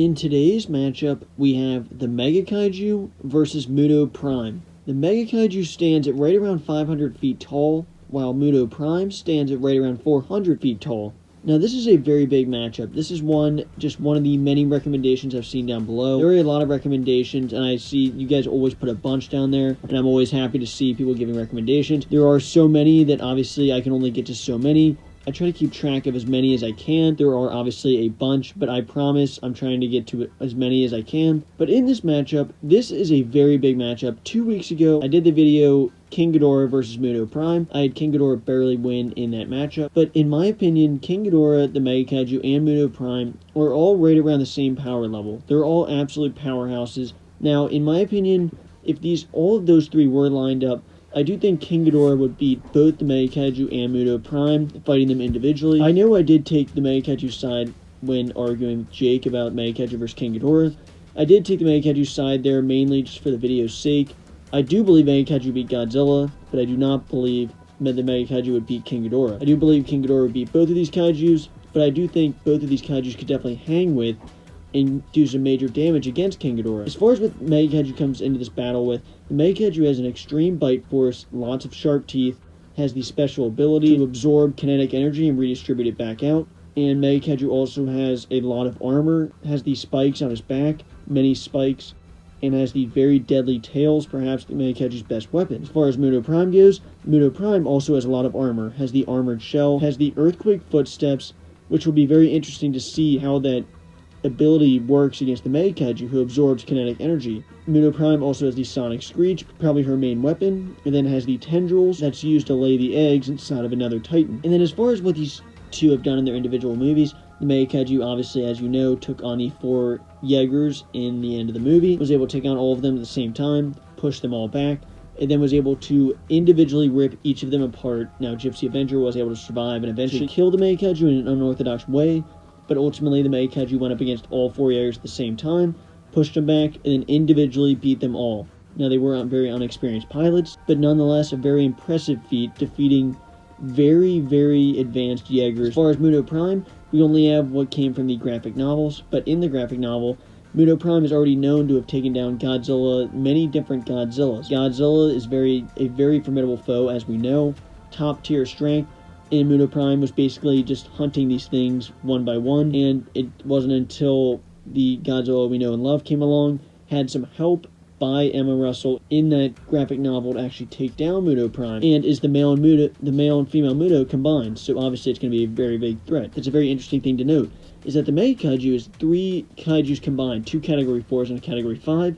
In today's matchup, we have the Mega Kaiju versus Muto Prime. The Mega Kaiju stands at right around 500 feet tall, while Muto Prime stands at right around 400 feet tall. Now this is a very big matchup. This is just one of the many recommendations I've seen down below. There are a lot of recommendations, and I see you guys always put a bunch down there, and I'm always happy to see people giving recommendations. There are so many that obviously I can only get to so many. I try to keep track of as many as I can. There are obviously a bunch, but I promise I'm trying to get to as many as I can. But in this matchup, this is a very big matchup. 2 weeks ago, I did the video King Ghidorah versus Muto Prime. I had King Ghidorah barely win in that matchup. But in my opinion, King Ghidorah, the Mega Kaiju, and Muto Prime are all right around the same power level. They're all absolute powerhouses. Now, in my opinion, if all of those three were lined up, I do think King Ghidorah would beat both the Mega Kaiju and Muto Prime, fighting them individually. I know I did take the Mega Kaiju side when arguing with Jake about Mega Kaiju versus King Ghidorah. I did take the Mega Kaiju side there mainly just for the video's sake. I do believe Mega Kaiju beat Godzilla, but I do not believe that the Mega Kaiju would beat King Ghidorah. I do believe King Ghidorah would beat both of these Kaijus, but I do think both of these Kaijus could definitely hang with and do some major damage against King Ghidorah. As far as what Mega Kaiju comes into this battle with, the Mega Kaiju has an extreme bite force, lots of sharp teeth, has the special ability to absorb kinetic energy and redistribute it back out, and Mega Kaiju also has a lot of armor, has these spikes on his back, many spikes, and has the very deadly tails, perhaps the Mega Kaiju's best weapon. As far as Muto Prime goes, Muto Prime also has a lot of armor, has the armored shell, has the earthquake footsteps, which will be very interesting to see how that ability works against the Mega Kaiju, who absorbs kinetic energy. Muto Prime also has the Sonic Screech, probably her main weapon, and then has the tendrils that's used to lay the eggs inside of another Titan. And then as far as what these two have done in their individual movies, the Mega Kaiju, obviously, as you know, took on the 4 Jaegers in the end of the movie, was able to take on all of them at the same time, push them all back, and then was able to individually rip each of them apart. Now, Gypsy Avenger was able to survive and eventually kill the Mega Kaiju in an unorthodox way, but ultimately the Mega Kaiju went up against all 4 Jaegers at the same time, pushed them back, and then individually beat them all. Now, they were very unexperienced pilots, but nonetheless a very impressive feat, defeating very, very advanced Jaegers. As far as Muto Prime, we only have what came from the graphic novels, but in the graphic novel, Muto Prime is already known to have taken down Godzilla, many different Godzillas. Godzilla is a very formidable foe, as we know, top tier strength, and Muto Prime was basically just hunting these things one by one, and it wasn't until the Godzilla we know and love came along, had some help by Emma Russell in that graphic novel to actually take down Muto Prime, and is the male and female Muto combined, so obviously it's going to be a very big threat. That's a very interesting thing to note, is that the Mega Kaiju is 3 Kaijus combined, 2 Category 4s and a Category 5,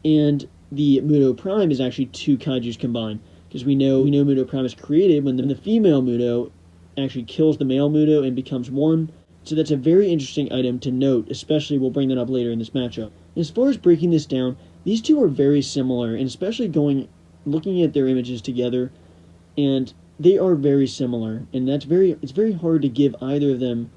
and the Muto Prime is actually 2 Kaijus combined, because we know Muto Prime is created when the female Muto actually kills the male Muto and becomes one. So that's a very interesting item to note, especially we'll bring that up later in this matchup. As far as breaking this down, these two are very similar, and especially looking at their images together, and they are very similar, and it's very hard to give either of them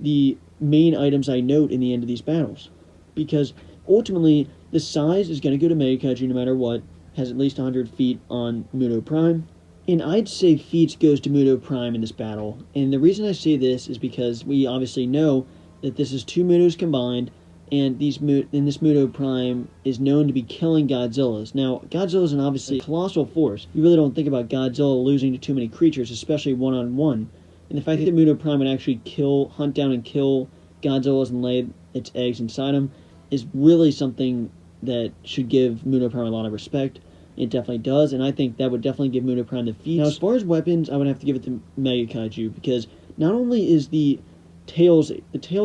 the main items I note in the end of these battles, because ultimately the size is going to go to Mega Kaiju no matter what, has at least 100 feet on Muto Prime, and I'd say feats goes to Muto Prime in this battle, and the reason I say this is because we obviously know that this is 2 Mutos combined, and this Muto Prime is known to be killing Godzillas. Now, Godzilla is obviously a colossal force. You really don't think about Godzilla losing to too many creatures, especially one-on-one. And the fact that Muto Prime would actually hunt down and kill Godzillas and lay its eggs inside them is really something that should give Muto Prime a lot of respect. It definitely does, and I think that would definitely give Muto Prime the feats. Now, as far as weapons, I would have to give it to Mega Kaiju, because not only is the tails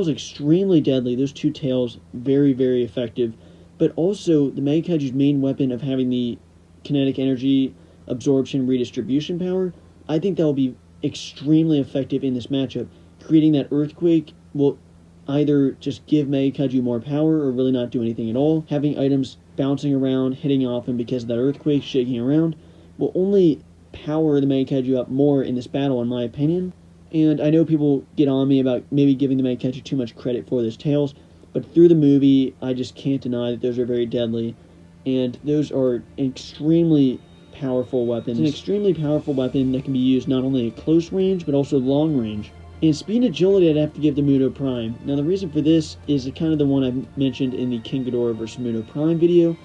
extremely deadly, those 2 tails very, very effective, but also the Mega Kaiju's main weapon of having the kinetic energy absorption redistribution power, I think that will be extremely effective in this matchup. Creating that earthquake will either just give Mega Kaiju more power or really not do anything at all. Having items bouncing around, hitting off him because of that earthquake shaking around will only power the Mega Kaiju up more in this battle, in my opinion. And I know people get on me about maybe giving the Mega Kaiju too much credit for those tails, but through the movie, I just can't deny that those are very deadly, and those are extremely powerful weapons. It's an extremely powerful weapon that can be used not only at close range, but also long range. And speed and agility I'd have to give to Muto Prime. Now the reason for this is kind of the one I mentioned in the King Ghidorah vs. Muto Prime video,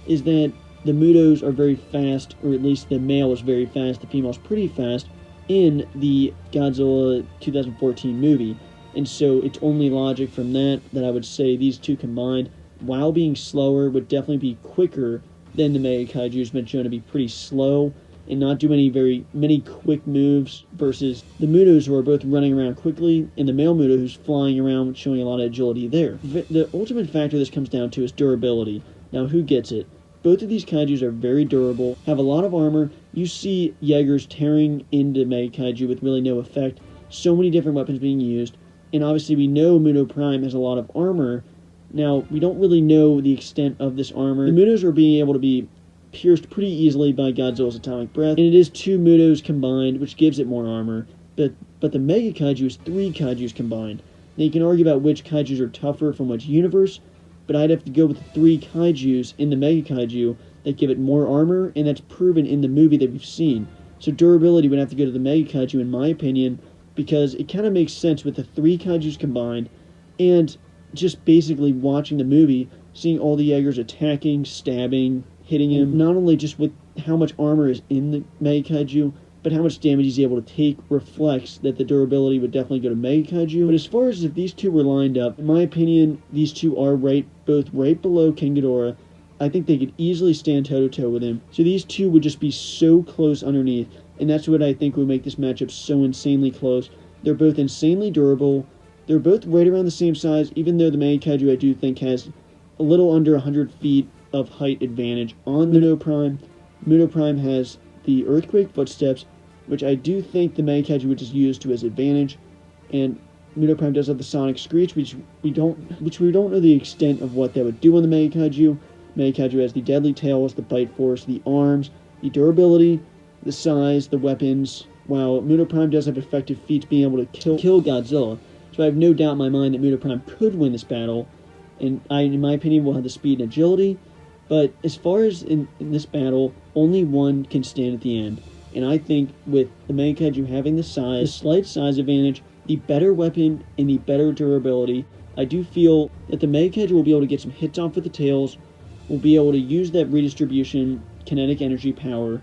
is that the Mutos are very fast, or at least the male is very fast, the female's pretty fast, in the Godzilla 2014 movie. And so it's only logic from that I would say these two combined, while being slower, would definitely be quicker than the Mega Kaiju, who's been shown to be pretty slow and not do many quick moves, versus the Mutos, who are both running around quickly, and the male Muto, who's flying around, showing a lot of agility there. The ultimate factor this comes down to is durability. Now, who gets it? Both of these Kaijus are very durable, have a lot of armor. You see Jaegers tearing into Mega Kaiju with really no effect. So many different weapons being used. And obviously we know Muto Prime has a lot of armor. Now, we don't really know the extent of this armor. The Mutos are being able to be pierced pretty easily by Godzilla's atomic breath, and it is 2 Mutos combined, which gives it more armor, but the Mega Kaiju is 3 Kaijus combined. Now you can argue about which Kaijus are tougher from which universe, but I'd have to go with the 3 Kaijus in the Mega Kaiju that give it more armor, and that's proven in the movie that we've seen. So durability would have to go to the Mega Kaiju in my opinion, because it kind of makes sense with the 3 Kaijus combined, and just basically watching the movie, seeing all the Jaegers attacking, stabbing, hitting him, not only just with how much armor is in the Mega Kaiju, but how much damage he's able to take reflects that the durability would definitely go to Mega Kaiju. But as far as if these two were lined up, in my opinion, these two are both right below King Ghidorah. I think they could easily stand toe-to-toe with him. So these two would just be so close underneath, and that's what I think would make this matchup so insanely close. They're both insanely durable. They're both right around the same size, even though the Mega Kaiju I do think has a little under 100 feet of height advantage on Muto Prime. Muto Prime has the Earthquake Footsteps, which I do think the Mega Kaiju would just use to his advantage, and Muto Prime does have the Sonic Screech, which we don't know the extent of what that would do on the Mega Kaiju. Mega Kaiju has the Deadly Tails, the Bite Force, the arms, the durability, the size, the weapons, while Muto Prime does have effective feats being able to kill Godzilla. So I have no doubt in my mind that Muto Prime could win this battle, and in my opinion, will have the speed and agility. But as far as in this battle, only one can stand at the end. And I think with the Mega Kaiju having the slight size advantage, the better weapon, and the better durability, I do feel that the Mega Kaiju will be able to get some hits off with the tails, will be able to use that redistribution, kinetic energy power,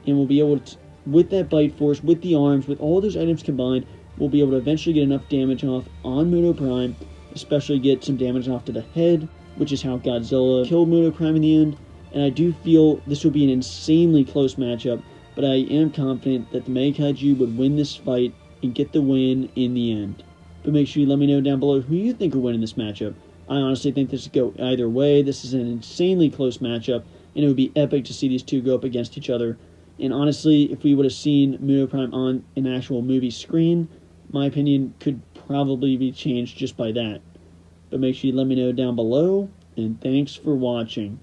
and will be able to, with that Bite Force, with the arms, with all those items combined, will be able to eventually get enough damage off on Muto Prime, especially get some damage off to the head, which is how Godzilla killed Muto Prime in the end. And I do feel this will be an insanely close matchup, but I am confident that the Mega Kaiju would win this fight and get the win in the end. But make sure you let me know down below who you think will win in this matchup. I honestly think this could go either way. This is an insanely close matchup, and it would be epic to see these two go up against each other. And honestly, if we would have seen Muto Prime on an actual movie screen, my opinion could probably be changed just by that. But make sure you let me know down below, and thanks for watching.